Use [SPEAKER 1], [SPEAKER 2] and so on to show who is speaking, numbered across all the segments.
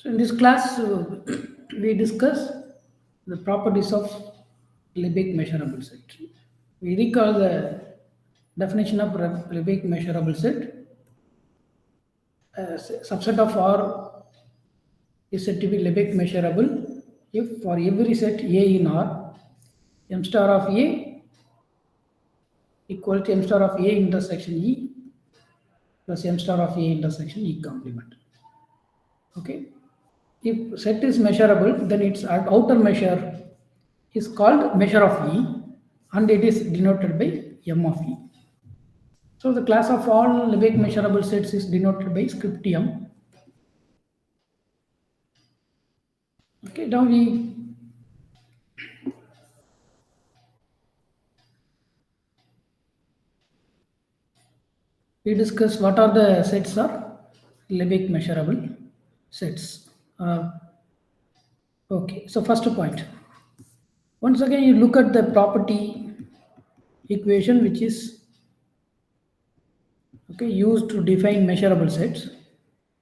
[SPEAKER 1] So in this class, we discuss the properties of Lebesgue measurable set. We recall the definition of Lebesgue measurable set. A subset of R is said to be Lebesgue measurable if for every set A in R, M star of A equal to M star of A intersection E plus M star of A intersection E complement. Okay. If set is measurable, then its outer measure is called measure of E and it is denoted by M of E. So the class of all Lebesgue measurable sets is denoted by script M. Okay, now we discuss what are the sets are Lebesgue measurable sets. Okay, so first point. Once again, you look at the property equation which is used to define measurable sets.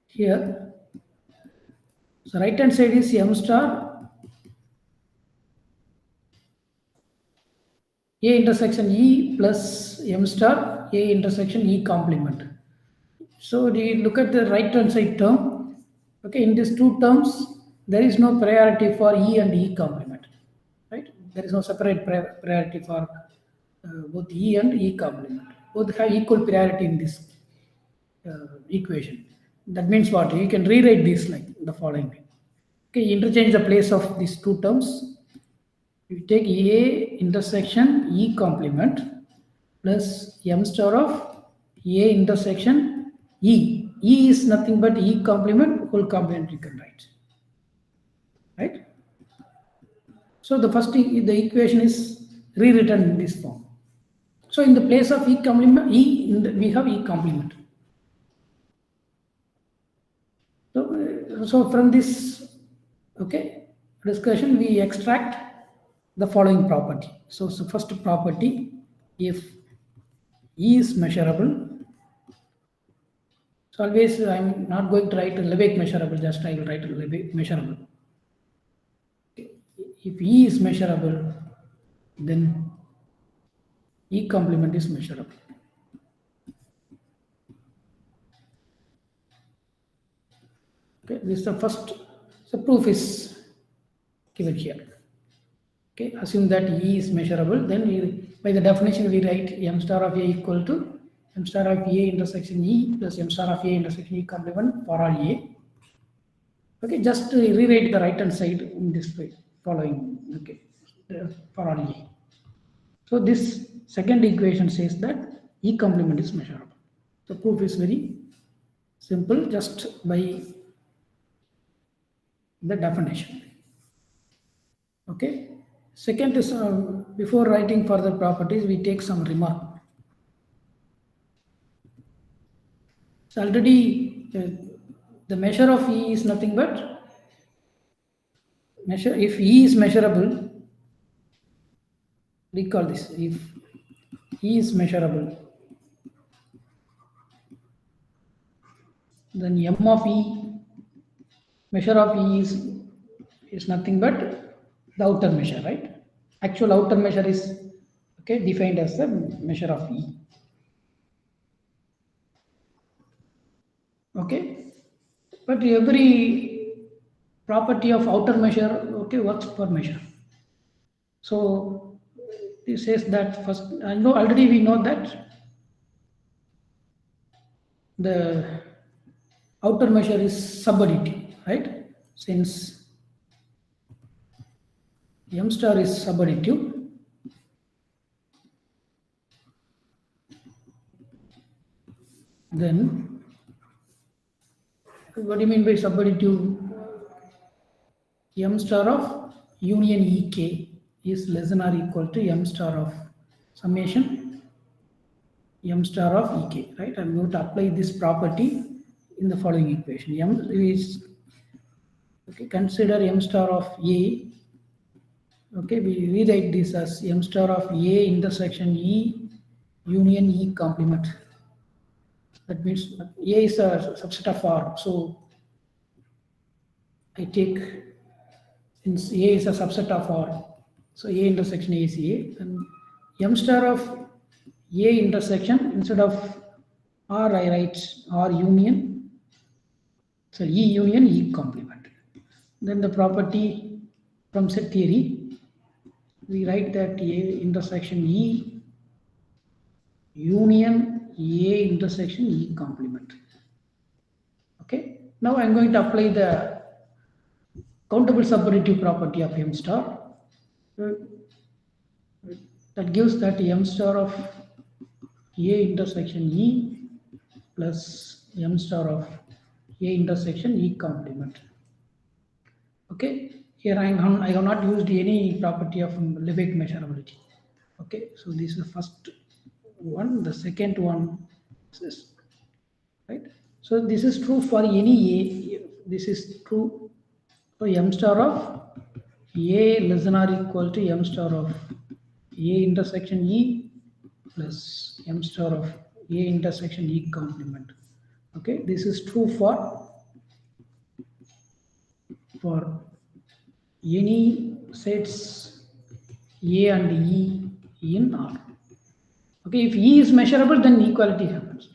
[SPEAKER 1] Here, so right hand side is M star A intersection E plus M star A intersection E complement. So you look at the right hand side term. Okay, in these two terms, there is no priority for E and E complement. Right? There is no separate priority for both E and E complement. Both have equal priority in this equation. That means what? You can rewrite this like the following way. Okay, interchange the place of these two terms. You take A intersection E complement plus M star of A intersection E. E is nothing but E complement whole complement you can write. Right? So the first the equation is rewritten in this form. So in the place of E complement, we have E complement. So from this discussion we extract the following property. So first property, if E is measurable, so always I'm not going to write a Lebesgue measurable, just I will write a Lebesgue measurable. If E is measurable, then E complement is measurable. Okay, this is the first. So proof is given here. Okay, assume that E is measurable, then by the definition we write M star of A equal to M star of A intersection E plus M star of A intersection E complement for all A. Okay, just rewrite the right hand side in this way, following, okay, for all E. So this second equation says that E complement is measurable. The proof is very simple, just by the definition. Okay. Second is, before writing further properties, we take some remark. So already the measure of E is nothing but measure. If E is measurable, recall this. If E is measurable, then M of E, measure of E is nothing but the outer measure, right? Actual outer measure is defined as the measure of E. Okay, but every property of outer measure works per measure. So this says that first, I know already we know that the outer measure is subadditive, right? Since M star is subadditive, then what do you mean by subadditive? M star of union Ek is less than or equal to M star of summation M star of Ek, right? I'm going to apply this property in the following equation. M is, consider M star of A. Okay, we rewrite this as M star of A intersection E union E complement. That means A is a subset of R. So I take, since A is a subset of R, so A intersection A is A, and M star of A intersection, instead of R I write R union, so E union E complement. Then the property from set theory, we write that A intersection E union A intersection E complement. Okay, now I'm going to apply the countable subadditive property of M star. That gives that M star of A intersection E plus M star of A intersection E complement. Okay, here I have not used any property of Lebesgue measurability. Okay, so this is the first one. The second one is this, right? So this is true for any A. This is true for M star of A less than or equal to M star of A intersection E plus M star of A intersection E complement. Okay, this is true for any sets A and E in R. Okay, if E is measurable, then equality happens.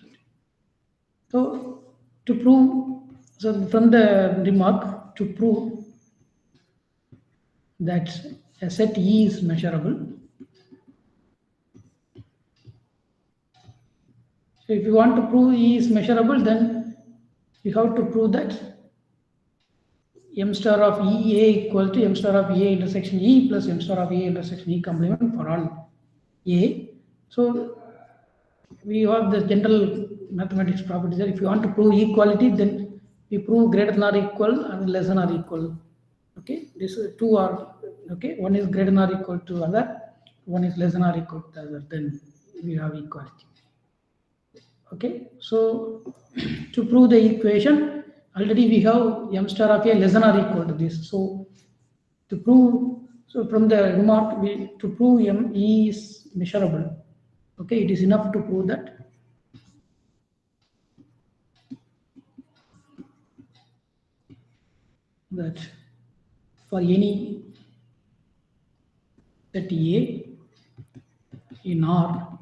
[SPEAKER 1] So to prove, so from the remark, to prove that a set E is measurable, so if you want to prove E is measurable, then you have to prove that M star of EA equal to M star of A intersection E plus M star of A intersection E complement for all A. So we have the general mathematics property that if you want to prove equality, then we prove greater than or equal and less than or equal. Okay, this is two are okay. One is greater than or equal to other, one is less than or equal to other. Then we have equality. Okay, so to prove the equation, already we have M star of A less than or equal to this. So to prove, so from the remark, to prove M E is measurable. Okay, it is enough to prove that for any set A in R,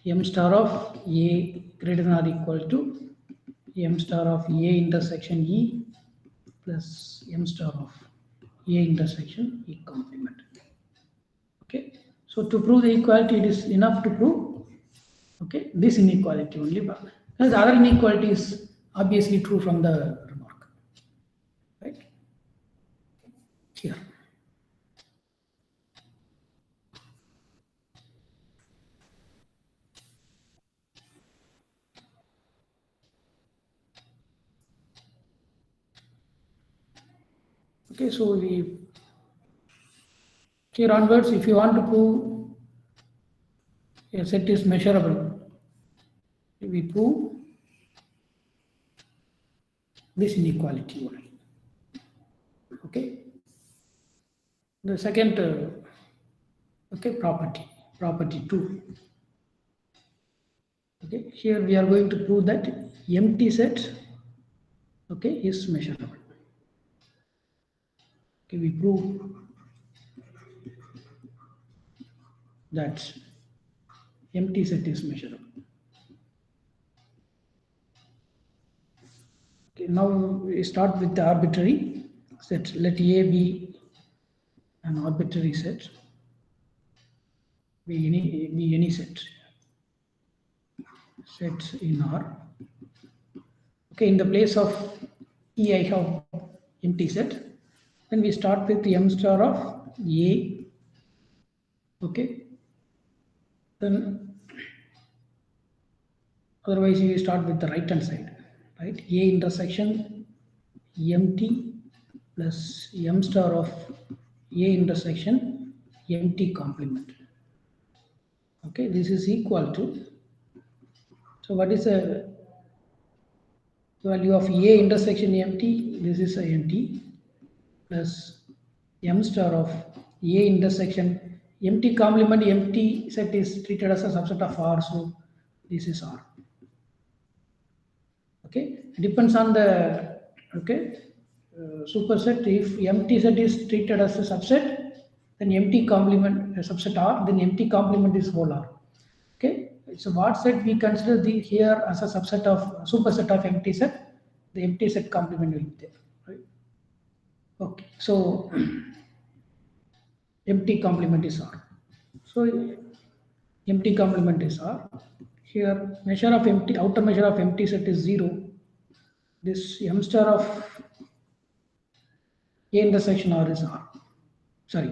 [SPEAKER 1] M star of A greater than or equal to M star of A intersection E plus M star of A intersection E complement. Okay, so to prove the equality, it is enough to prove, okay, this inequality only, but the other inequality is obviously true from the remark, right? Here. Okay, so we here onwards, if you want to prove a set is measurable, we prove this inequality only. Okay, the second okay, property 2. Okay, here we are going to prove that empty set, okay, is measurable. Okay, we prove that empty set is measurable. Okay, now we start with the arbitrary set. Let A be an arbitrary set, be any set in R. Okay, in the place of E, I have empty set. Then we start with M star of A. Okay, then otherwise we start with the right hand side, right? A intersection empty plus M star of A intersection empty complement. Okay, this is equal to, so what is the value of A intersection empty? This is a empty plus M star of A intersection empty complement. Empty set is treated as a subset of R, so this is R. Okay, it depends on the, okay, superset. If empty set is treated as a subset, then empty complement subset R, then empty complement is whole R. Okay, so what set we consider the here as a subset of superset of empty set, the empty set complement will be there, right? Okay, so empty complement is R. So empty complement is R. Here measure of empty, outer measure of empty set is 0. This m star of A intersection R is R. Sorry,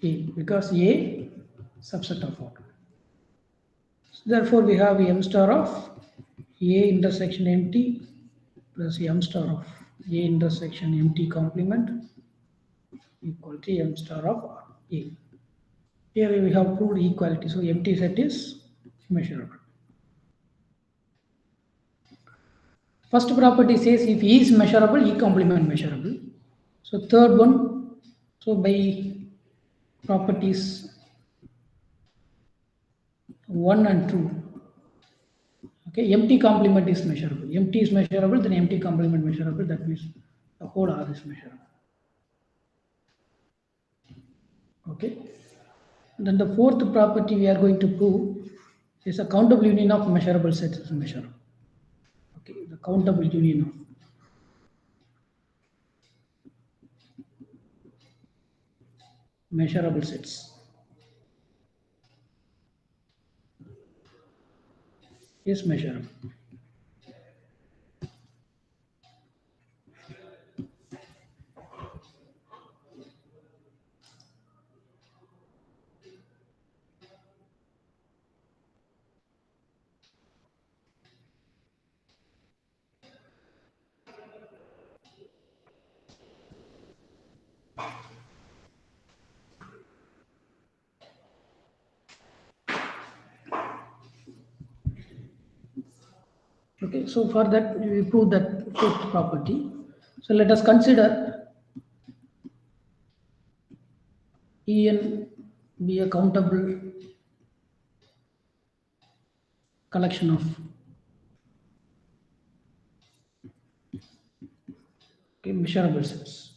[SPEAKER 1] A because A subset of R. So therefore, we have m star of A intersection empty plus m star of A intersection empty complement equal to m star of R, A. Here we have proved equality, so empty set is measurable. First property says if E is measurable, E complement measurable. So third one, so by properties 1 and 2, okay, empty complement is measurable. Empty is measurable, then empty complement measurable. That means the whole R is measurable. Okay. And then the fourth property we are going to prove is a countable union of measurable sets is measurable. Okay, the countable union of measurable sets is measurable. Okay, so for that we prove that fourth property. So let us consider En be a countable collection of measurable sets.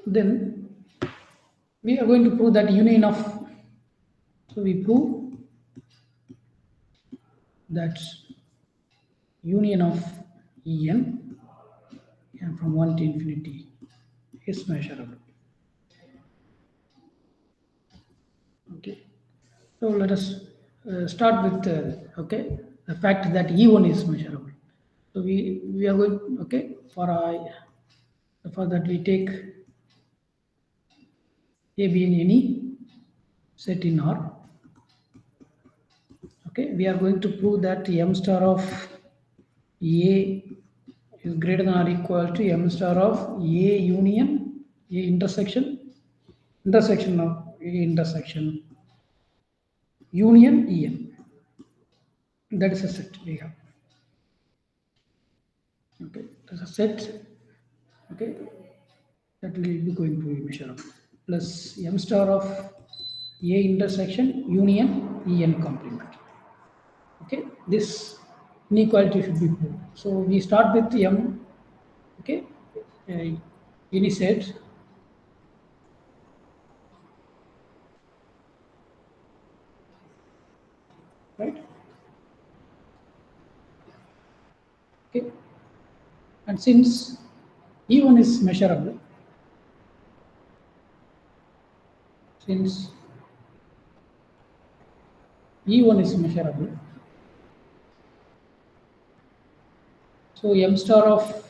[SPEAKER 1] Then we are going to prove that union of, so we prove that union of En and from 1 to infinity is measurable. Okay, so let us start with okay, the fact that E1 is measurable. So we are going, okay, for that we take A being any set in R. Okay, we are going to prove that m star of A is greater than or equal to m star of A union A intersection of A intersection union En. That is a set we have. Okay, that's a set. Okay, that will be going to be measurable plus m star of A intersection union En complement. Okay, this inequality should be proved. So we start with m. Okay, any set. Right. Okay, and since E1 is measurable, since E1 is measurable, so m star of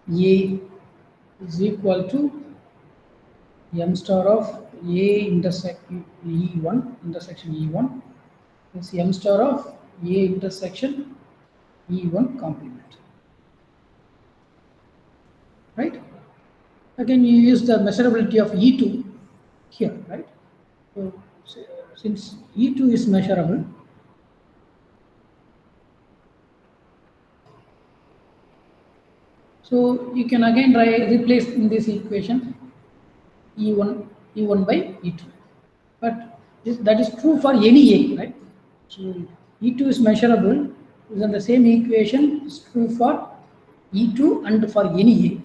[SPEAKER 1] A is equal to m star of A intersection E1 is m star of A intersection E1 complement. Right? Again, you use the measurability of E2 here, right? So since E2 is measurable, so you can again replace in this equation E1 by E2. but that is true for any A, right? So E2 is measurable, then the same equation is true for E2 and for any A.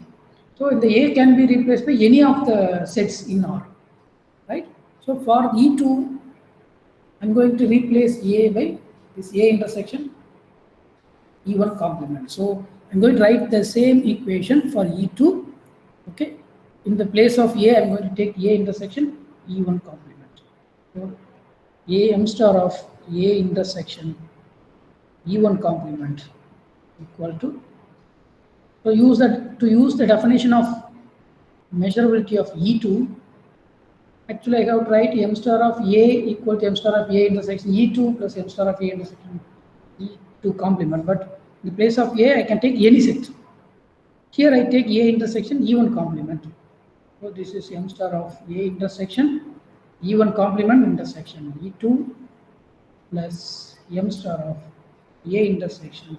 [SPEAKER 1] So the A can be replaced by any of the sets in R, right? So for E2, I'm going to replace A by this A intersection E1 complement. So I'm going to write the same equation for E2. Okay. In the place of A, I'm going to take A intersection E1 complement. So A m star of A intersection E1 complement equal to. So use the definition of measurability of E2. Actually, I have to write m star of A equal to m star of A intersection E2 plus m star of A intersection E2 complement. But in the place of A, I can take any set. Here I take A intersection E1 complement. So this is m star of A intersection E1 complement intersection E2 plus m star of A intersection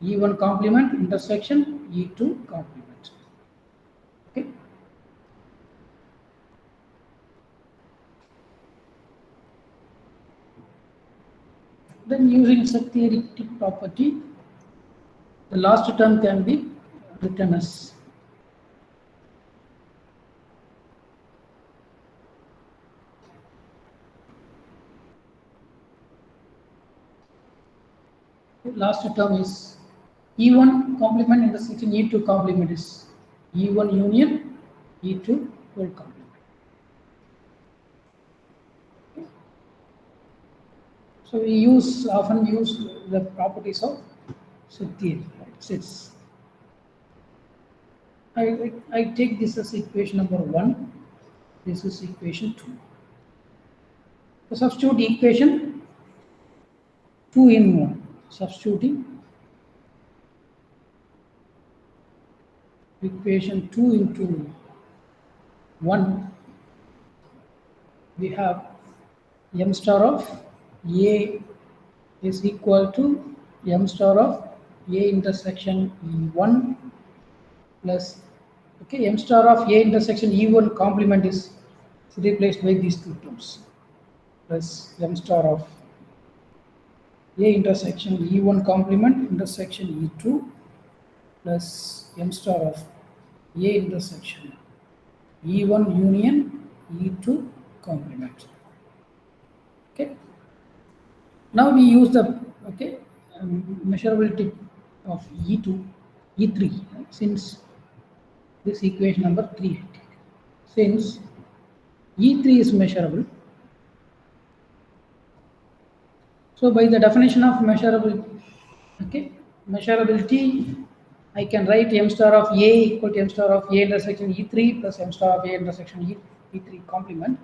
[SPEAKER 1] E1 complement intersection E2 complement. Okay. Then using such theoretic property, the last term can be written as last term is E1 complement intersection E2 complement is E1 union E2 whole complement. So we often use the properties of set theory, right? Sets. I take this as equation number 1. This is equation 2. So substitute equation 2 in 1. Substituting equation 2 into 1, we have m star of A is equal to m star of A intersection E1 plus, okay, m star of A intersection E1 complement is replaced by these two terms plus m star of A intersection E1 complement intersection E2 plus m star of A intersection E1 union E2 complement. Okay. Now we use the measurability of E2, E3, since this equation number 3. Since E3 is measurable, so by the definition of measurability, I can write m star of A equal to m star of A intersection E3 plus m star of A intersection E3 complement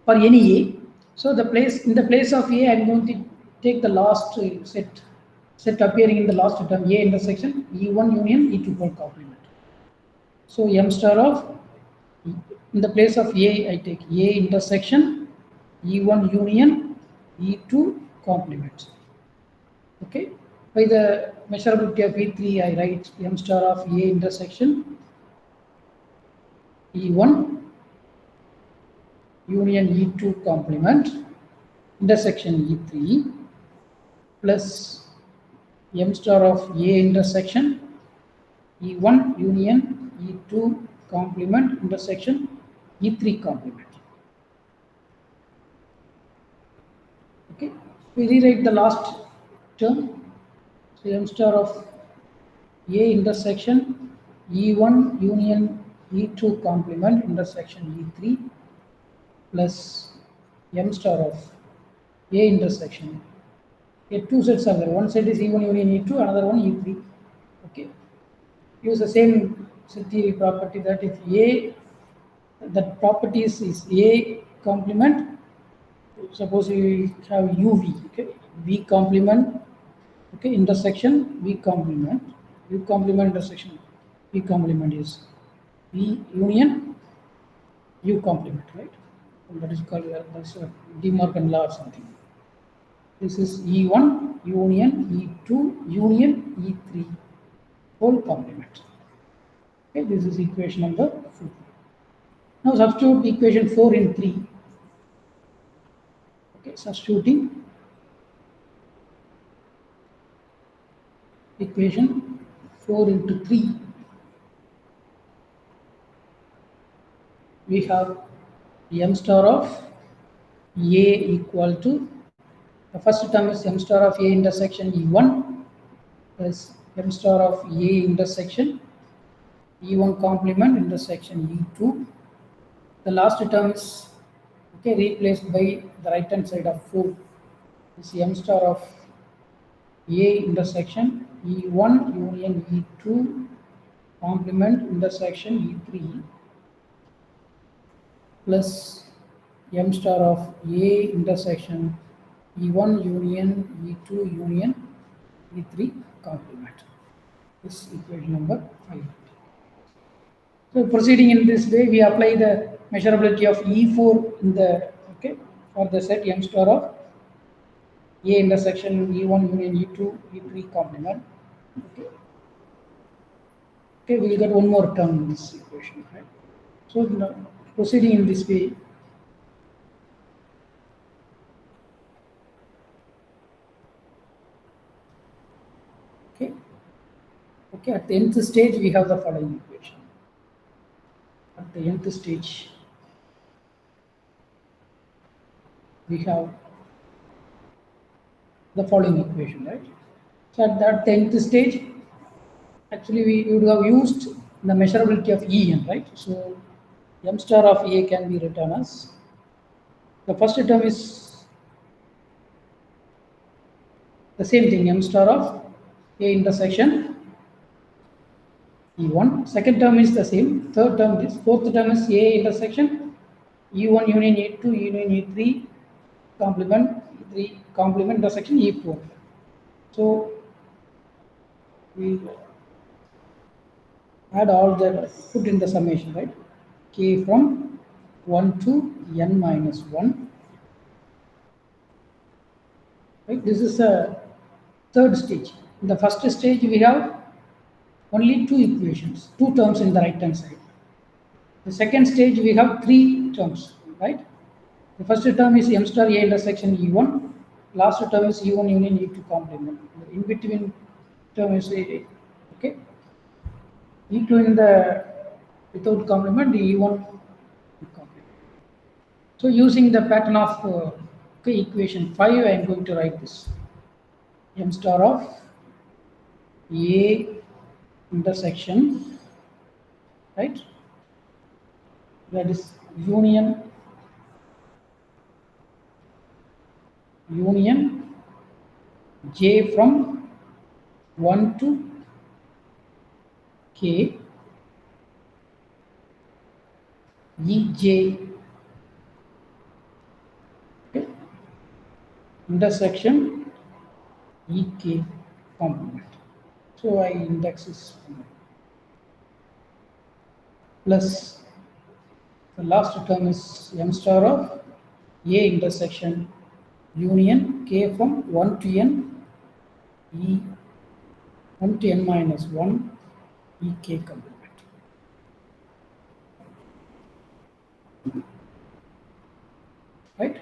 [SPEAKER 1] for any A. So in the place of A, I'm going to take the last set appearing in the last term A intersection E1 union E2 whole complement. So m star of, in the place of A, I take A intersection E1 union E2 complement. Okay. By the measurability of E3, I write m star of A intersection E1 union E2 complement intersection E3 plus m star of A intersection E1 union E2 complement intersection E3 complement. Okay, we rewrite the last term. So m star of A intersection E1 union E2 complement intersection E3 plus m star of A intersection. Okay, two sets are there. One set is E1 union E2, another one E3. Okay, use the same set theory property that if A, that properties is A complement. Suppose you have UV, okay, V complement, okay, intersection V complement, U complement intersection V complement is V union U complement, right? And that is called that's a De Morgan law or something. This is E1 union E2 union E3 whole complement. Okay, this is equation number 4. Now substitute equation 4 in 3. Okay, substituting equation 4 into 3, we have m star of a equal to, the first term is m star of a intersection e1 plus m star of a intersection e1 complement intersection e2. The last term is okay replaced by the right hand side of 4 is m star of a intersection e1 union e2 complement intersection e3 plus m star of a intersection e1 union e2 union e3 complement. This is equation number 5. So proceeding in this way, we apply the measurability of E4 in the for the set m star of A intersection E1 union E2 E3 complement. Okay, we will get one more term in this equation, right? So now, proceeding in this way, okay, at the nth stage we have the following equation. At the nth stage, we have the following equation, right? So at that 10th stage, actually we would have used the measurability of En, right? So m star of A can be written as, the first term is the same thing, m star of A intersection E1. Second term is the same. Third term is, fourth term is A intersection E1 union E2 union E3 complement E3 complement intersection E4. So we add all the, put in the summation, right? K from 1 to n minus 1. Right? This is a third stage. In the first stage, we have only two equations, two terms in the right hand side. The second stage, we have three terms, right? The first term is m star A intersection E1. Last term is E1 union E2 complement. The in between term is A, okay. E2 in the without complement, the E1 complement. So using the pattern of equation 5, I am going to write this. M star of A intersection, right? That is union J from 1 to K Ej, okay, intersection Ek complement. So I index this plus the last term is m star of A intersection union K from 1 to n E 1 to n minus 1 Ek complement. Right?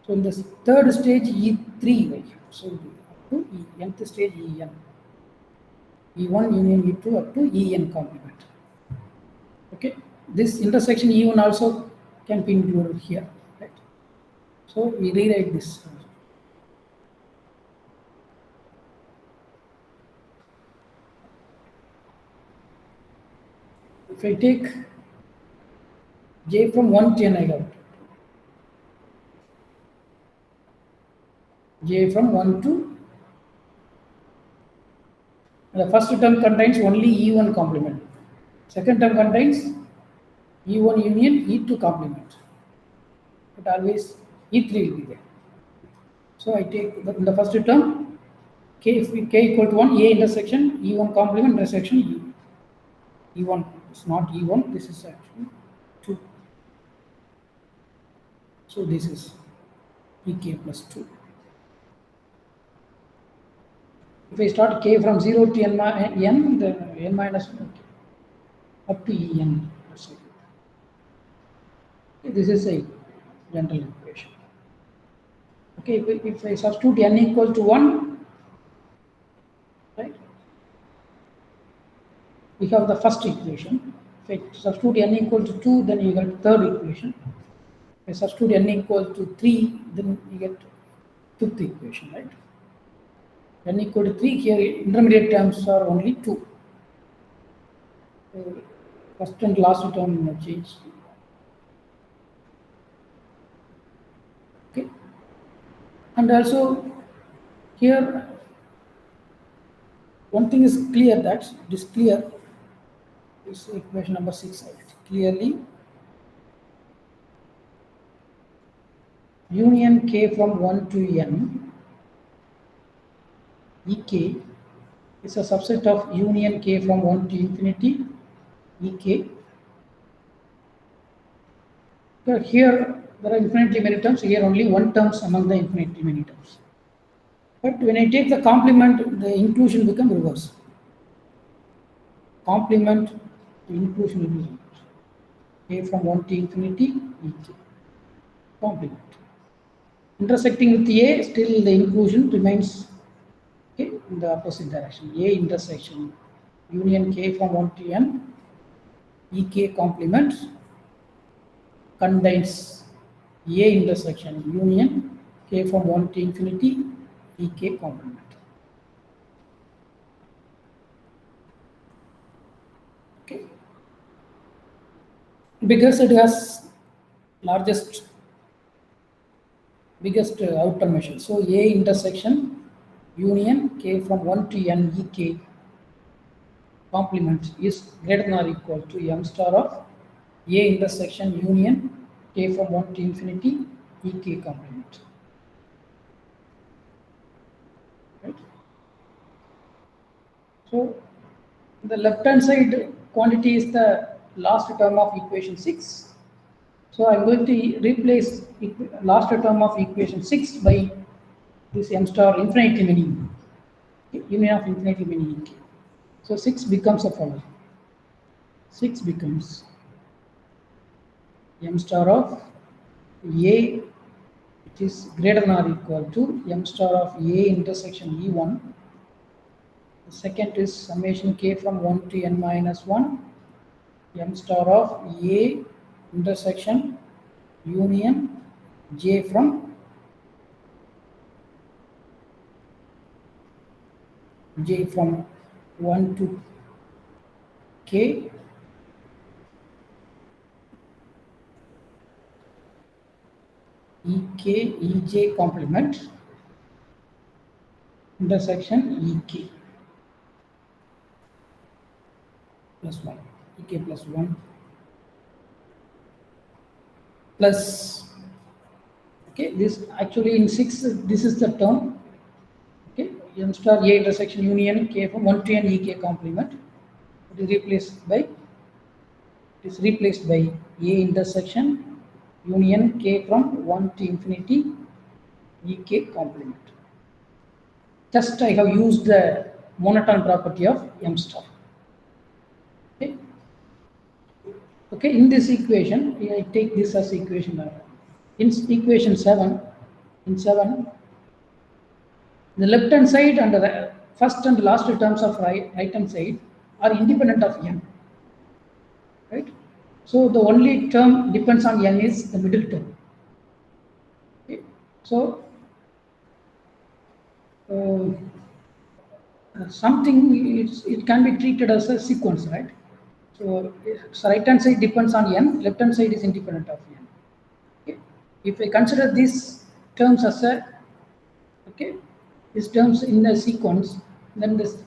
[SPEAKER 1] So in this third stage E3, right? So up to nth stage En. E1 union E2 up to En complement. Okay, this intersection E1 also can be included here, right? So we rewrite this. If I take J from 1 to n, I got J from 1 to, the first term contains only E1 complement. Second term contains E1 union E2 complement. But always E3 will be there. So I take the first term, K equal to 1, A intersection E1 complement intersection E1. It's not E1, this is actually 2. So this is Ek plus 2. If I start K from 0 to n, then n minus 1 up to En. This is a general equation. Okay, if I substitute n equal to 1, right, we have the first equation. If I substitute n equal to 2, then you get third equation. If I substitute n equal to 3, then you get fifth equation, right? N equal to 3, here intermediate terms are only 2. First and last term changed. Okay, and also here one thing is clear, that it is clear. This equation number 6, clearly union k from 1 to n ek is a subset of union k from 1 to infinity ek. So here there are infinitely many terms, here only one terms among the infinitely many terms. But when I take the complement, the inclusion becomes reverse. Complement to inclusion will be reverse. K from 1 to infinity ek. Complement. Intersecting with A, still the inclusion remains, okay, in the opposite direction. A intersection union K from 1 to n, ek complement contains A intersection union K from 1 to infinity, ek complement. Okay, because it has biggest outer measure. So A intersection union K from 1 to n ek complement is greater than or equal to m star of A intersection union K from 1 to infinity ek complement. Right? So the left hand side quantity is the last term of equation 6. So I'm going to replace last term of equation 6 by this m star infinitely many, union of infinitely many ek. So 6 becomes a following. 6 becomes m star of A, which is greater than or equal to m star of A intersection E1. The second is summation k from 1 to n minus 1, m star of A intersection union j from 1 to k ek ej complement intersection ek plus 1, ek plus 1 plus, okay, this actually in 6, this is the term, okay, m star A intersection union k from 1 to n ek complement. It is replaced by A intersection union k from 1 to infinity ek complement. Just I have used the monotone property of m star. Okay. Okay, in this equation, I take this as equation. In equation 7, the left hand side and the first and last terms of right hand side are independent of n. Right? So the only term depends on n is the middle term. Okay. So something it can be treated as a sequence, right? So right hand side depends on n, left hand side is independent of n. Okay. If I consider these terms as a, okay, these terms in the sequence, then this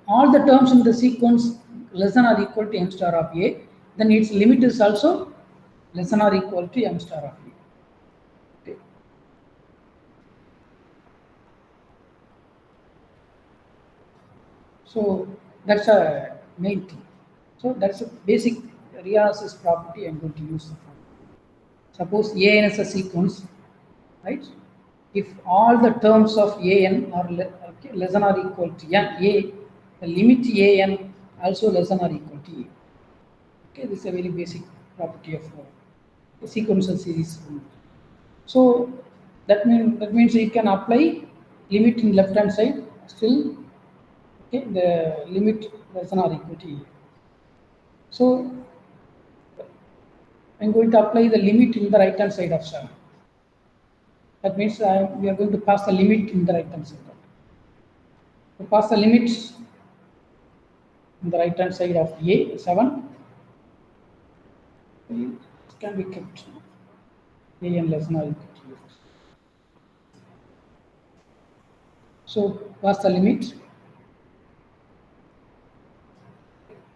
[SPEAKER 1] all the terms in the sequence less than or equal to m star of A, then its limit is also less than or equal to m star of A. Okay. So that's a main thing. So that's a basic reanalysis property I'm going to use. Suppose an is a sequence, right? If all the terms of an are less than or equal to n, a, the limit an also less than or equal to a. Okay, this is a very basic property of a sequential series. So that means you can apply limit in left hand side still. Okay, the limit less than or equal to e. So I'm going to apply the limit in the right hand side of 7. That means we are going to pass the limit in the right hand side. To pass the limits in the right hand side of a 7, it can be kept a n less than or equal to u. So pass the limit,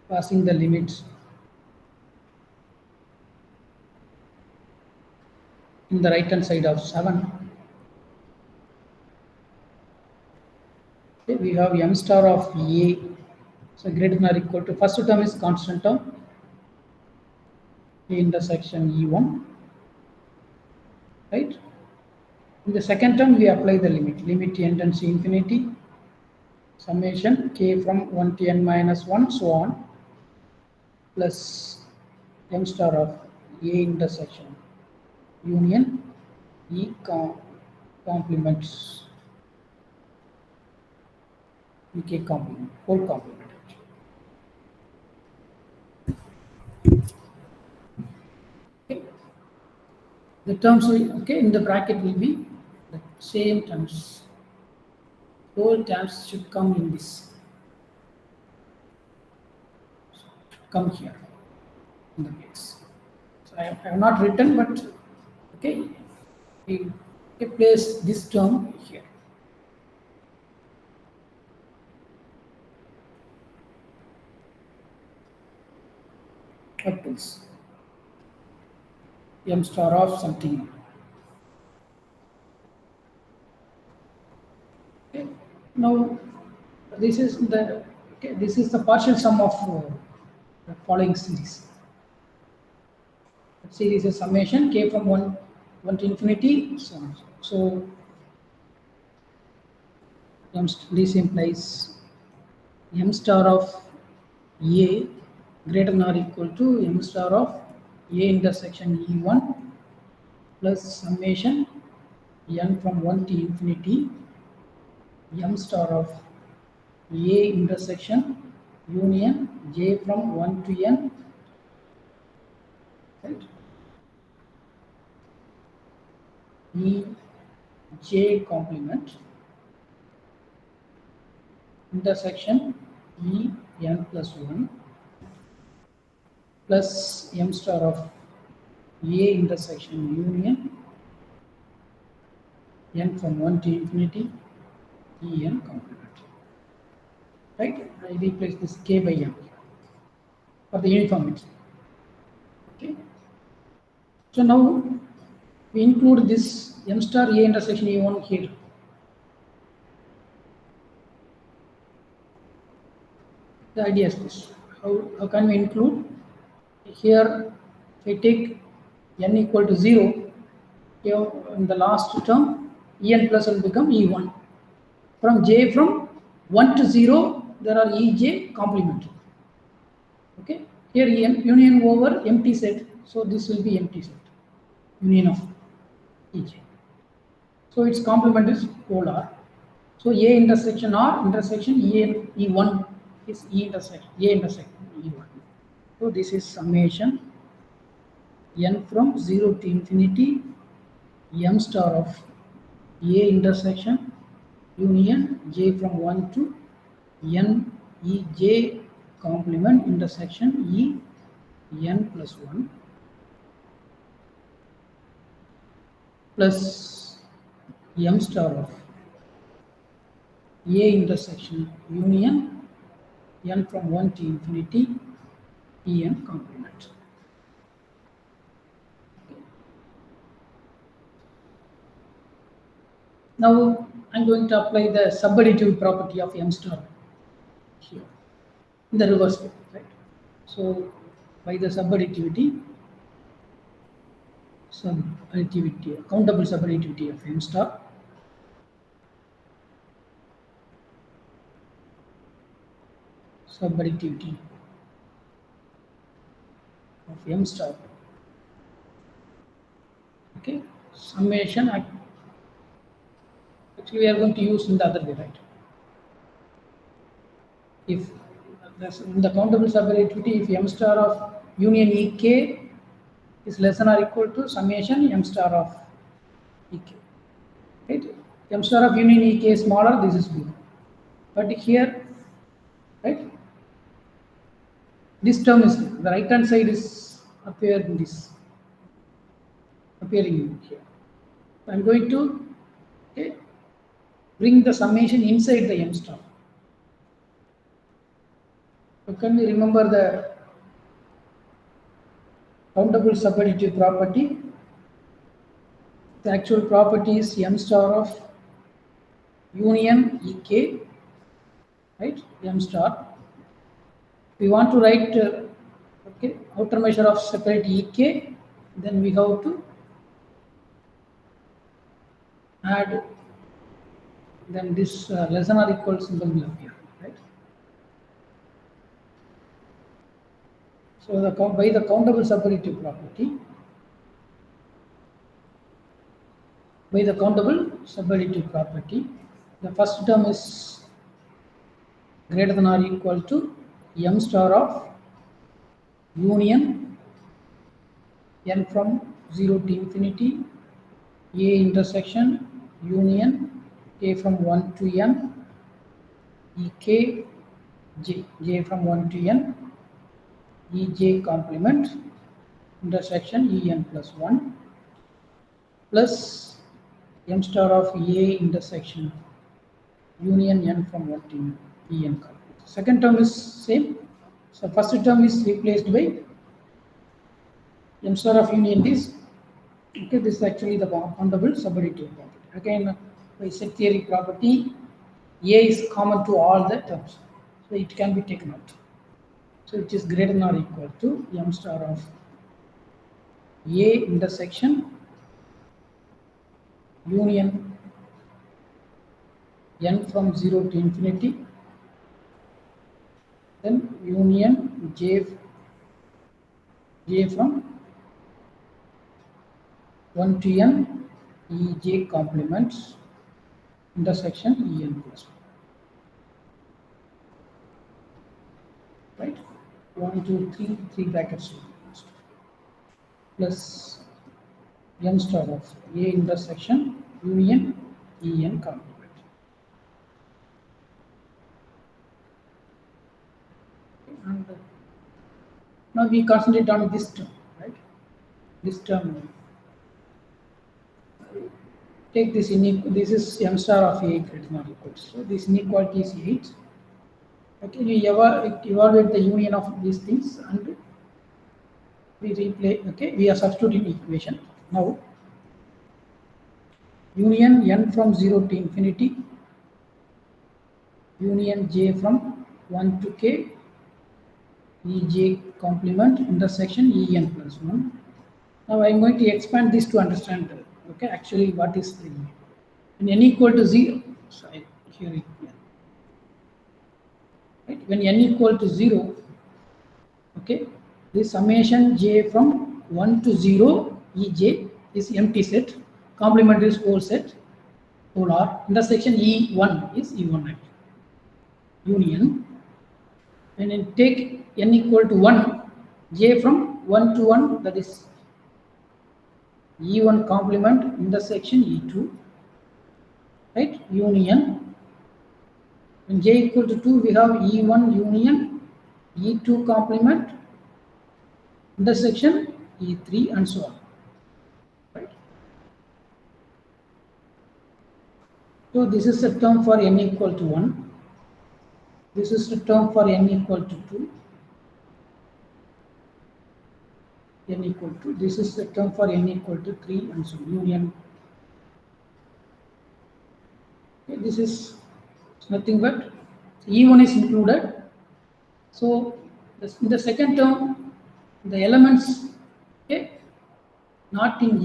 [SPEAKER 1] passing the limits in the right hand side of 7. Okay, we have m star of a, so greater than or equal to, first term is constant term, a intersection e1, right? In the second term we apply the limit n tends to infinity, summation k from 1 to n minus 1 so on, plus m star of a intersection union e complements ek complement, whole complement. Okay. The terms okay in the bracket will be the same terms. Whole terms should come in this. Come here in the place. So I have not written, but okay, we place this term here. What else? M star of something. Okay. Now this is the partial sum of the following series. The series is summation k from 1 to infinity. So this implies m star of a greater than or equal to m star of a intersection e1 plus summation n from 1 to infinity m star of a intersection union j from 1 to n, right? E j complement intersection e n plus 1 plus m star of a intersection union n from 1 to infinity e n complement, right? I replace this k by m for the uniformity. Okay. So now we include this m star a intersection e1 here. The idea is this. How can we include? Here, if I take n equal to 0, here in the last term, en plus will become e1. From j from 1 to 0, there are ej complementary. Okay. Here union over empty set, so this will be empty set. Union of ej. So its complement is polar. So a intersection r intersection e1 is a intersection e1. So this is summation n from 0 to infinity m star of a intersection union j from 1 to n e j complement intersection e n plus 1 plus m star of a intersection union n from 1 to infinity en complement. Now I'm going to apply the subadditive property of m star here in the reverse way, right? So by the subadditivity, countable subadditivity of m star, subadditivity of m star, okay, summation Actually, we are going to use in the other way, right? If in the countable subadditivity, if m star of union ek is less than or equal to summation m star of ek, right? M star of union ek is smaller, this is big. But here, right, this term is the right hand side is appearing here. I'm going to, okay, bring the summation inside the m star. So can we remember the countable subadditive property? The actual property is m star of union ek, right? M star. We want to write okay, outer measure of separate ek, then we have to add, then this less than or equal symbol will appear, right? So by the countable subadditive property, the first term is greater than or equal to m star of union n from 0 to infinity a intersection union a from 1 to n ek j from 1 to n ej complement intersection en plus 1 plus m star of a intersection union n from 1 to en complement. Second term is same. So first term is replaced by m star of union is, okay, this is actually the countable subadditive property. Again, by set theory property, a is common to all the terms, so it can be taken out. So it is greater than or equal to m star of a intersection union n from 0 to infinity, then union j from 1 to n ej complements intersection en plus 1. Right? 1, 2, 3, 3 brackets plus m star of a intersection union en complement. And now we concentrate on this term, right? This term. Take this this is m star of a greater than or equal to. So this inequality is 8. Okay, we evaluate the union of these things and we replace. Okay, we are substituting equation now. Union n from 0 to infinity, union j from 1 to k, ej complement intersection en plus 1. Now I am going to expand this to understand, okay, actually what is the when n equal to 0. So here it, right, when n equal to 0, okay, this summation j from 1 to 0 ej is empty set, complement is whole set, whole R, intersection E1 is E1 union. When I take n equal to 1, j from 1 to 1, that is E1 complement intersection E2, right, union. When j equal to 2, we have E1 union E2 complement intersection E3 and so on. Right. So this is the term for n equal to 1. This is the term for n equal to 2. N equal to, this is the term for n equal to 3 and so union. Okay, this is nothing but E1 is included. So in the second term, the elements, okay, not in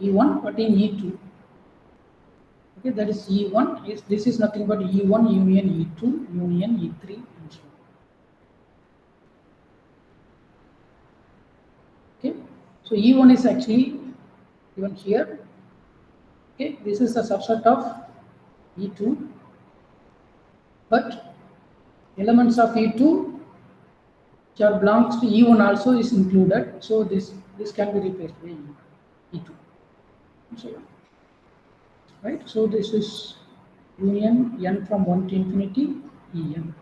[SPEAKER 1] E1 but in E2. Okay, that is E1. This is nothing but E1 union E2 union E3 and so on. Okay, so E1 is actually given here. Okay, this is a subset of E2, but elements of E2 which are belongs to E1 also is included, so this can be replaced by E2. So, right, so this is union n from 1 to infinity En.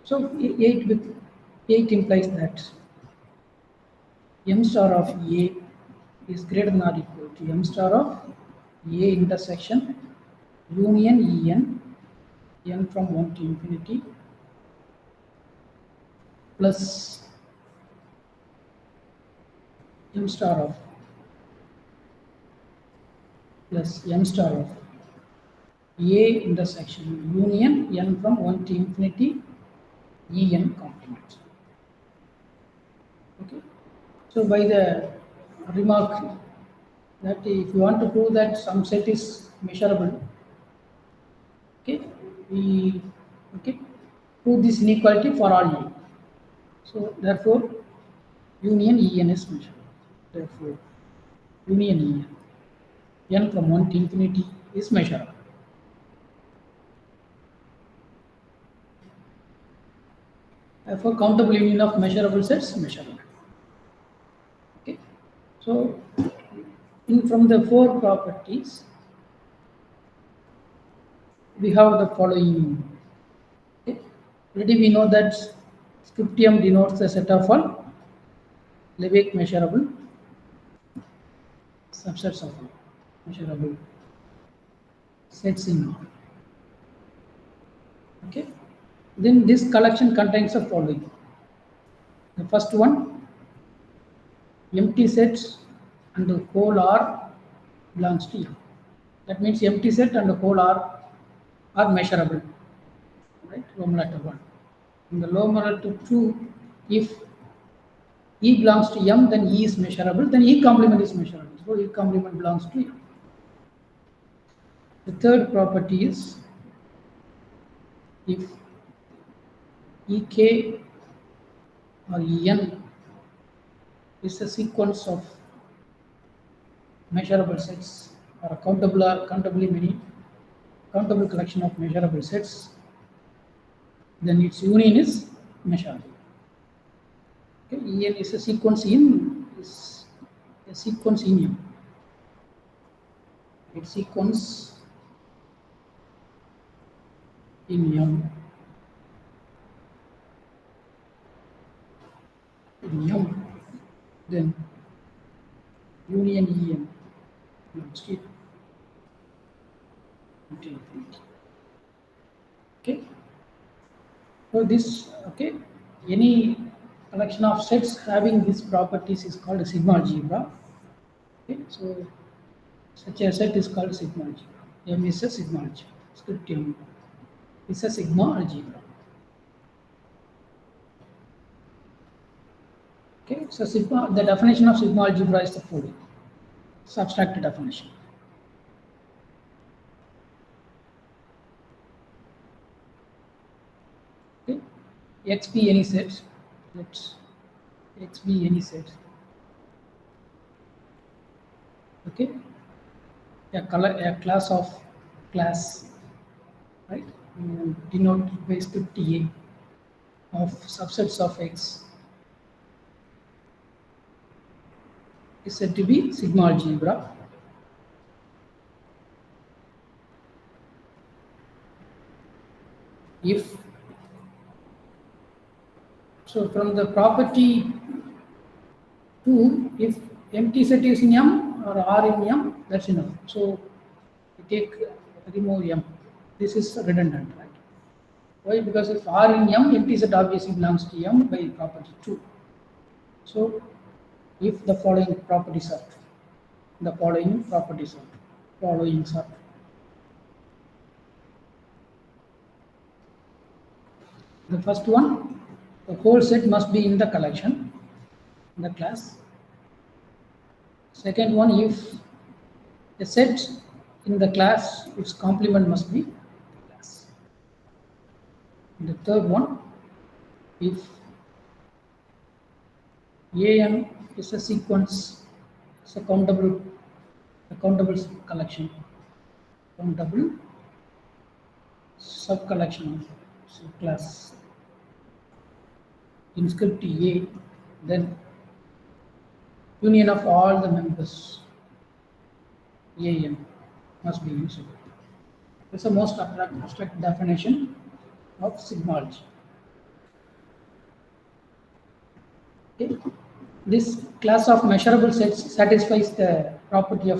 [SPEAKER 1] So 8 implies that m star of A is greater than or equal to m star of A intersection union n from 1 to infinity plus m star of A intersection union n from 1 to infinity En complement. Okay. So by the remark that if you want to prove that some set is measurable, okay, we prove this inequality for all E. So therefore, union En is measurable. Therefore, union En from 1 to infinity is measurable. Therefore, countable union of measurable sets measurable. Okay. So, from the 4 properties, we have the following. Okay. Already we know that scriptium denotes the set of all Lebesgue measurable subsets of measurable sets in R. Okay. Then this collection contains the following. The first one, empty sets and the whole R belongs to M. That means empty set and the whole R are measurable. Right? Roman letter 1. In the Roman letter 2, if E belongs to M, then E is measurable, then E complement is measurable. So E complement belongs to M. The third property is if Ek or En is a sequence of measurable sets or a countable collection of measurable sets, then its union is measurable. Okay, En is a sequence in M. Its sequence in M. Then union En belongs to infinity. Okay. So this, okay, any collection of sets having these properties is called a sigma algebra. Okay, so such a set is called sigma algebra. M is a sigma algebra. Script M is a sigma algebra. Okay, so sigma, the definition of sigma algebra is the following. Subtracted definition. Okay, X be any set. Let X be any set. Okay, a class of class, right? Denoted by script A of subsets of X is said to be sigma algebra. If so, from the property 2, if empty set is in M or R in M, that's enough. So we remove M. This is redundant, right? Why? Because if R in M, empty set obviously belongs to M by property 2. So if the following properties are true, the following properties are true, followings are true. The first one, the whole set must be in the collection, in the class. Second one, if a set in the class, its complement must be the class. And the third one, if An is a sequence, it's a countable collection countable subcollection of subclass in script A, then union of all the members AN must be used. It's the most abstract definition of sigmology. Okay. This class of measurable sets satisfies the properties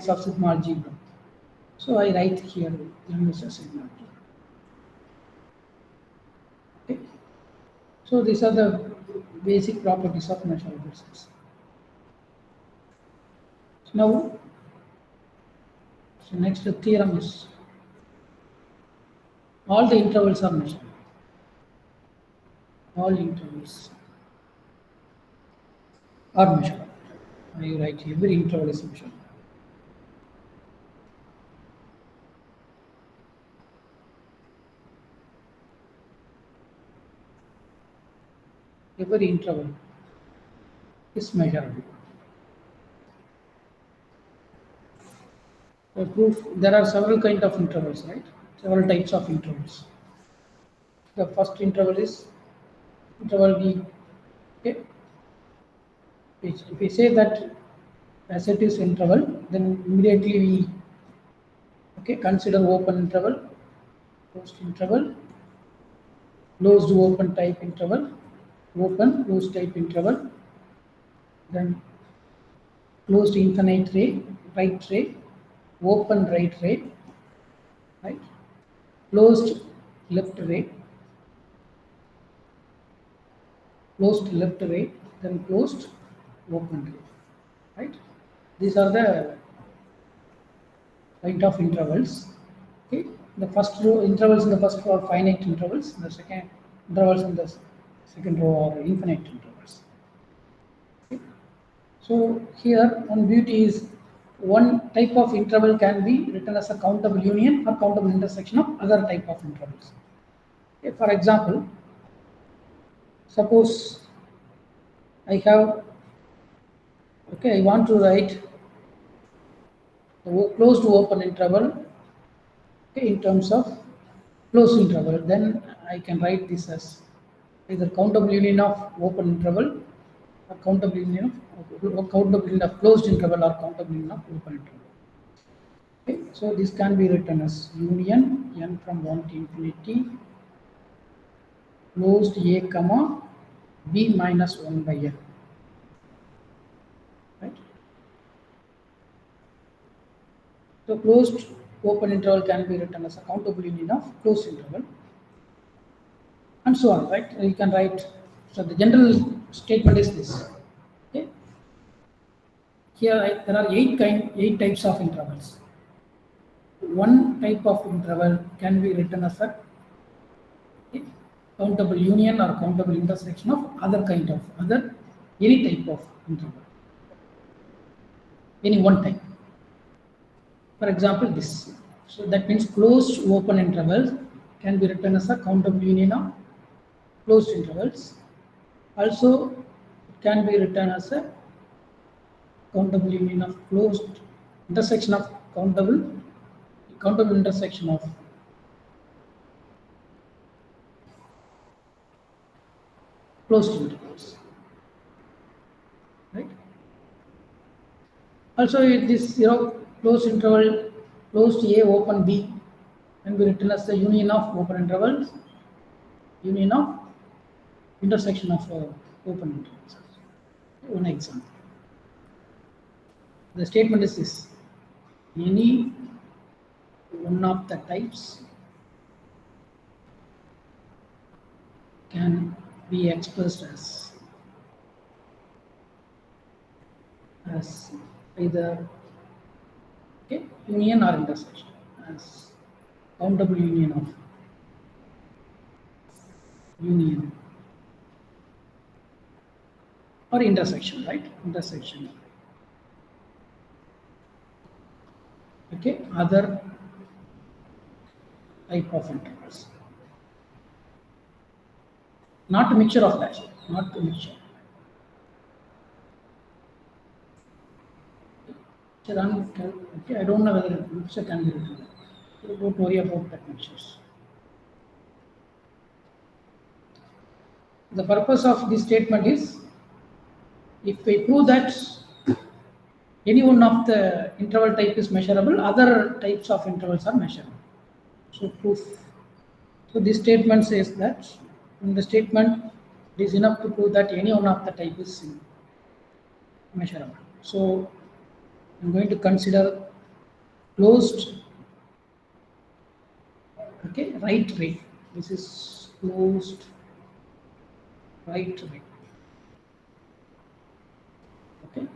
[SPEAKER 1] of sigma algebra. So I write here M is a sigma algebra. Okay. So these are the basic properties of measurable sets. Now, so next the theorem is all the intervals are measured. All intervals are measured. I write every interval is measured. Every interval is measurable. For proof, there are several kinds of intervals, right? Several types of intervals. The first interval is interval V. Okay. If we say that a set is interval, then immediately we consider open interval, closed interval, closed open type interval, open closed type interval, then closed infinite ray, right ray, open right ray, right? Closed left ray, closed left ray, then closed open ray, right? These are the kind of intervals. Okay, the first row intervals in the first row are finite intervals. The second intervals in the second row are infinite intervals. Okay. So here one beauty is one type of interval can be written as a countable union or countable intersection of other type of intervals. Okay, for example, suppose I have I want to write the closed to open interval in terms of closed interval, then I can write this as either countable union of open interval or countable union of closed interval or countable union of open interval. Okay, so this can be written as union n from 1 to infinity closed a comma b minus 1 by n. Right? So closed open interval can be written as a countable union of closed interval, and so on, right? You can write. So the general statement is this. Okay. Here there are eight types of intervals. One type of interval can be written as a countable union or countable intersection of any type of interval, any one type. For example, this. So that means closed open intervals can be written as a countable union of closed intervals. Also, it can be written as a countable union of closed intersection of countable intersection of closed intervals, right? Also, this closed interval, closed A open B can be written as the union of open intervals, union of intersection of open intervals. One example. The statement is this: any one of the types can be expressed as either union or intersection, as countable union of union or intersection, right? Intersection. Okay, other type of intervals. Not a mixture of that, not a mixture. Okay, I don't know whether it looks a candidate. So don't worry about that measures. The purpose of this statement is, if we prove that any one of the interval type is measurable, other types of intervals are measurable. So proof. So this statement says that in the statement it is enough to prove that any one of the type is measurable. So I'm going to consider closed, okay, right ray. This is closed right ray. Okay.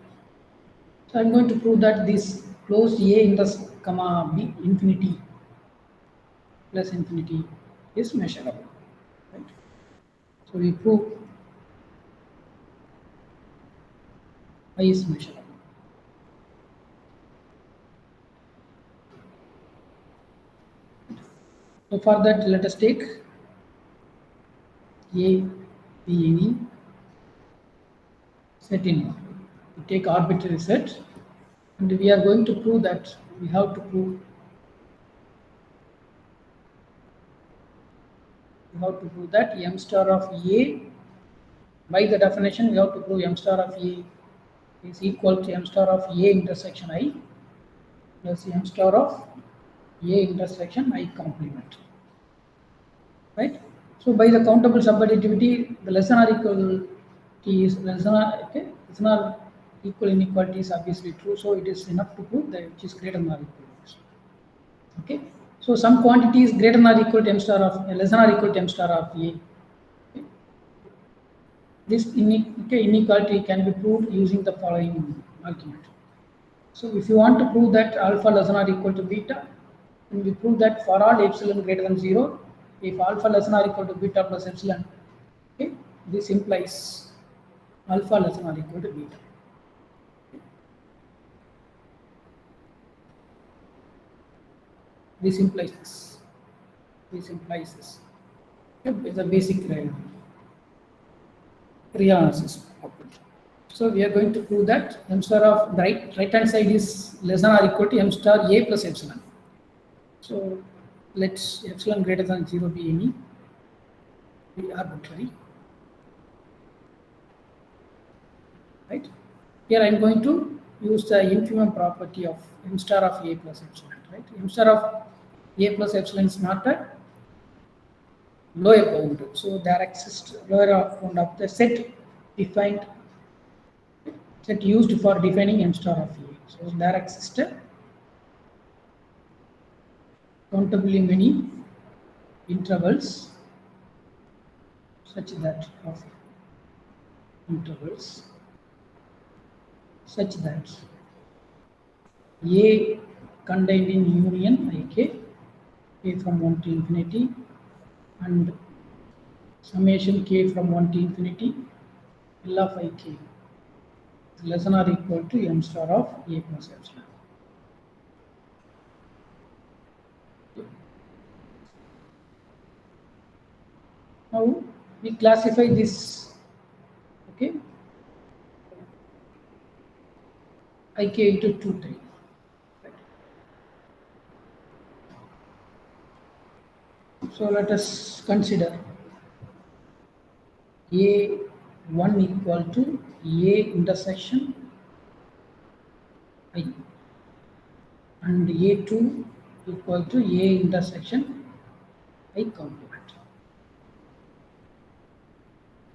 [SPEAKER 1] So I'm going to prove that this closed A inverse comma B infinity plus infinity is measurable. Right? So we prove I is measurable. So for that, let us take A, B, any set in one. We take arbitrary set, and we are going to prove that we have to prove that m star of A, by the definition we have to prove m star of A is equal to m star of A intersection I plus m star of A intersection I complement. Right? So by the countable subadditivity, the less than or equal t is less than or, okay, less than or equal inequality is obviously true, so it is enough to prove that which is greater than or equal to. Okay, so some quantity is greater than or equal to m star of less than or equal to m star of A. Okay. This inequality can be proved using the following argument. So if you want to prove that alpha less than or equal to beta, then we prove that for all epsilon greater than 0, if alpha less than or equal to beta plus epsilon, okay, this implies alpha less than or equal to beta. This implies this. This implies this. Okay, it's a basic real analysis. So we are going to prove that m star of the right hand side is less than or equal to m star A plus epsilon. So let's epsilon greater than 0 be any, be arbitrary. Right? Here I am going to use the infimum property of m star of A plus epsilon. Right? M star of A plus epsilon is not a lower bound. So there exists lower bound of the set defined, set used for defining m star of A. So there exists countably many intervals such that of intervals such that A contained in union Ik, k from 1 to infinity, and summation k from 1 to infinity L of Ik is less than or equal to m star of A plus epsilon. Now we classify this, okay, Ik into two types. So let us consider A1 equal to A intersection I, and A2 equal to A intersection I complement.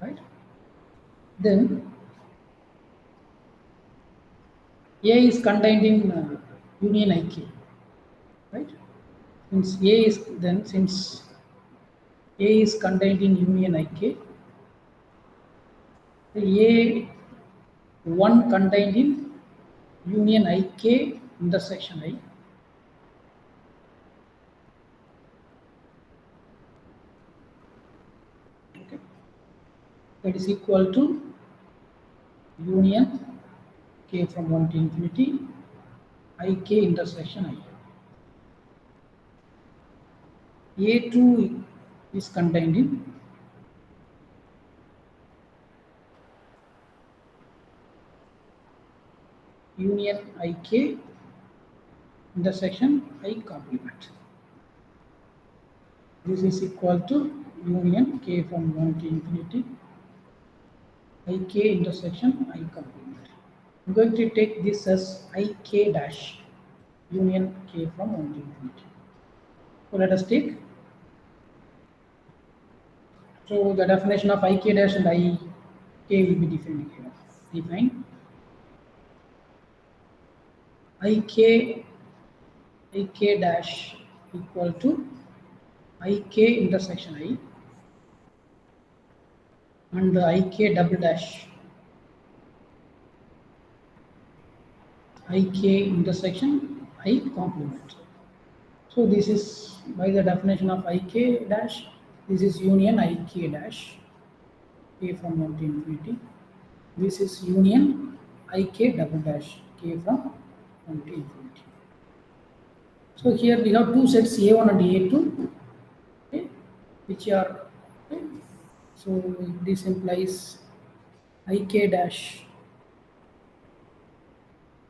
[SPEAKER 1] Right? Then A is contained in union Ik. Right? Since A is contained in union Ik, A1 contained in union Ik intersection I, okay, that is equal to union k from 1 to infinity Ik intersection I. A2 is contained in union ik intersection I complement. This is equal to union k from 1 to infinity ik intersection I complement. I'm going to take this as ik dash union k from 1 to infinity. So let us take. So the definition of ik dash and ik will be defined here. Define ik dash equal to ik intersection I and ik double dash ik intersection I complement. So this is by the definition of ik dash, this is union ik dash k from 1 to infinity. This is union ik double dash k from 1 to infinity. So here we have two sets A1 and A2, okay, which are, okay, so this implies ik dash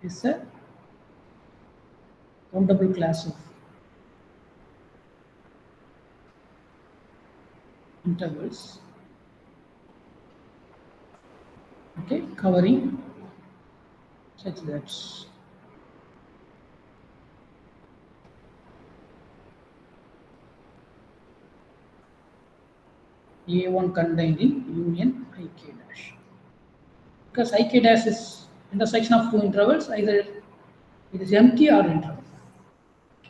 [SPEAKER 1] is a countable class of intervals, okay, covering such that A1 contained in union ik dash. Because ik dash is intersection of two intervals, either it is empty or interval.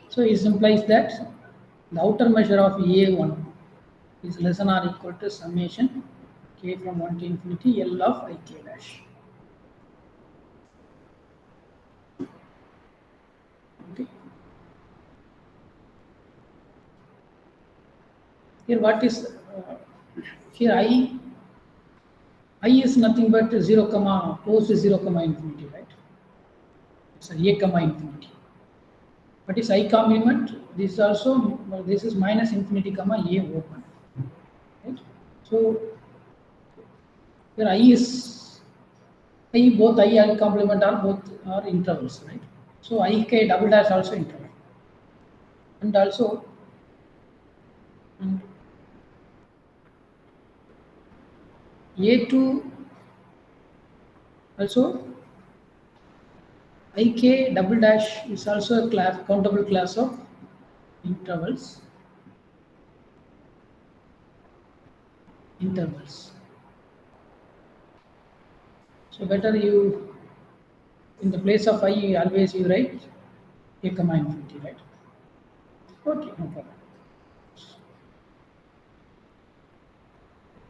[SPEAKER 1] So it implies that the outer measure of A1 is less than or equal to summation k from 1 to infinity L of ik dash. Okay. Here what is here I is nothing but 0 comma close to 0 comma infinity, right? It's a comma infinity. What is I complement? This is also, well, this is minus infinity comma A open, right? So here I is both I complement are both are intervals, right? So ik double dash also interval, and also A2 also ik double dash is also a class, countable class of intervals. So better you, in the place of I, always you write a comma infinity, right? Okay, no problem.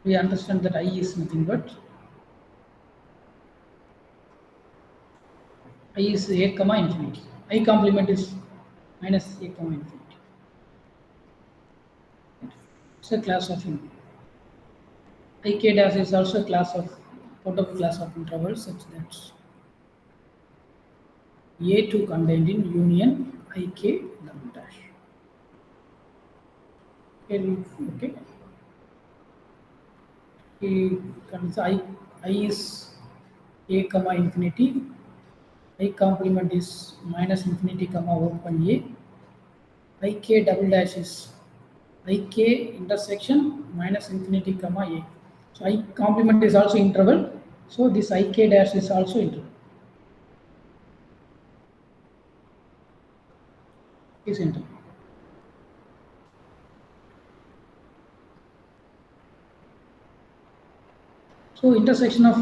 [SPEAKER 1] We understand that I is nothing but I is a comma infinity. I complement is minus a comma infinity. It's a class of infinity. Ik dash is also a class of countable class of intervals such that A2 contained in union ik double dash. Okay. I is a comma infinity. I complement is minus infinity comma open A. Ik double dash is ik intersection minus infinity comma A. So I complement is also interval. So this ik dash is also interval. Is interval. So intersection of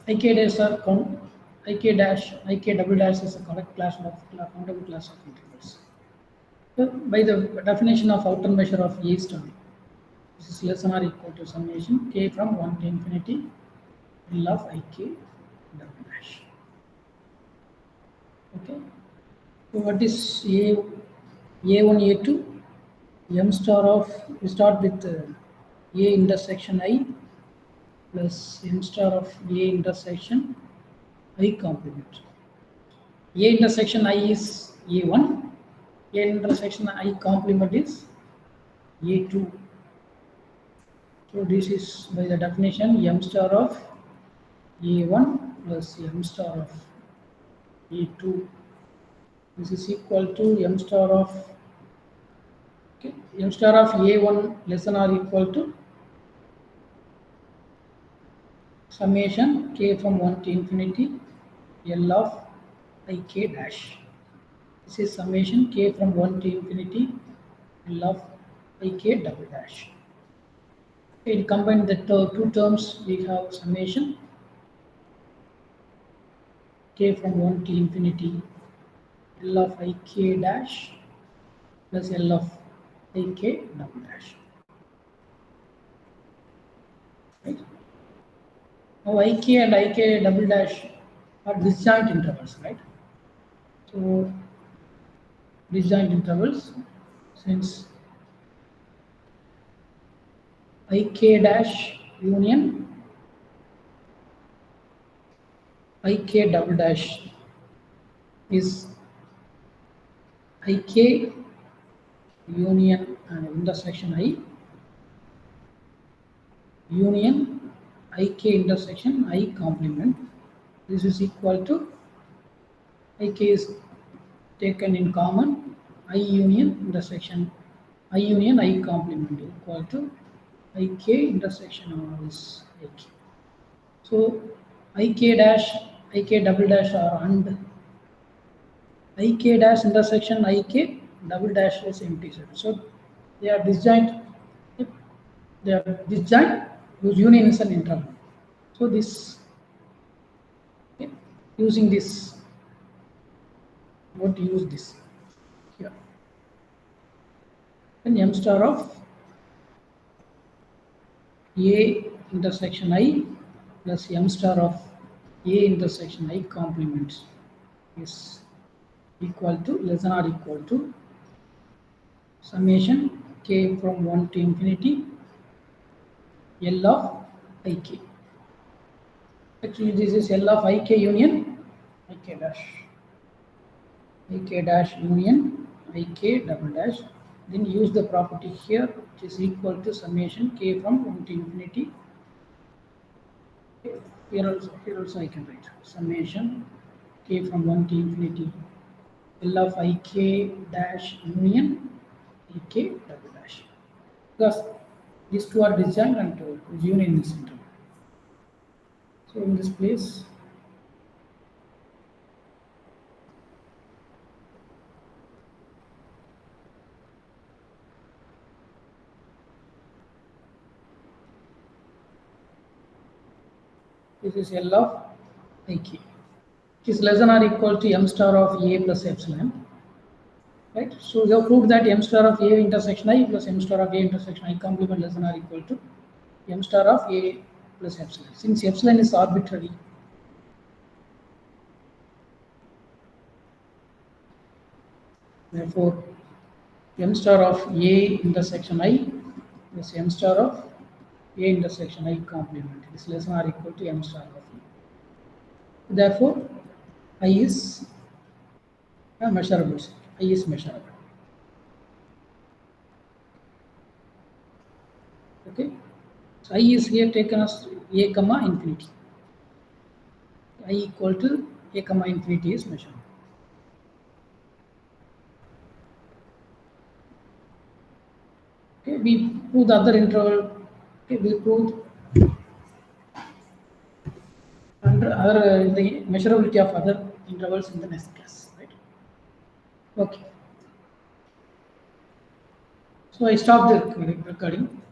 [SPEAKER 1] ik dash or ik dash, ik double dash is a correct class of countable class of intervals. So by the definition of outer measure of A star, this is less than or equal to summation k from 1 to infinity L of ik double dash. Okay. So what is A1, A2? M star of, we start with A intersection I plus M star of A intersection I complement. A intersection I is A1, A intersection I complement is A2. So this is by the definition M star of A1 plus M star of E2. This is equal to m star of, okay, m star of A1 less than or equal to summation k from 1 to infinity L of ik dash. This is summation k from 1 to infinity L of ik double dash. Okay, combine the two terms, we have summation k from 1 to infinity L of ik dash plus L of ik double dash. Right? Now ik and ik double dash are disjoint intervals, right? So disjoint intervals, since ik dash union ik double dash is ik union and intersection I union ik intersection I complement. This is equal to ik is taken in common, I union intersection I union I complement equal to ik intersection of this ik. So ik dash ik double dash are and ik dash intersection ik double dash is empty set. So they are disjoint. They are disjoint whose union is an interval. So this, okay, using this, what to use this here. Then m star of A intersection I plus m star of A intersection I complement is equal to less than or equal to summation k from 1 to infinity L of ik. Actually, this is L of ik union ik dash union ik double dash. Then use the property here, which is equal to summation k from 1 to infinity. Here also I can write summation k from 1 to infinity L of ik dash union ik double dash. Because these two are disjoint and union is interval. So in this place, this is L of ik, which is less than or equal to m star of A plus epsilon. Right? So we have proved that m star of A intersection I plus m star of A intersection I complement less than or equal to m star of A plus epsilon. Since epsilon is arbitrary, therefore m star of A intersection I plus m star of A intersection I complement is less than or equal to m star of A. Therefore, I is a measurable set. I is measurable. Okay, so I is here taken as A comma infinity. I equal to A comma infinity is measurable. Okay, we prove the other interval. Okay, we prove under other the measurability of other intervals in the next class, right? Okay. So I stopped the recording.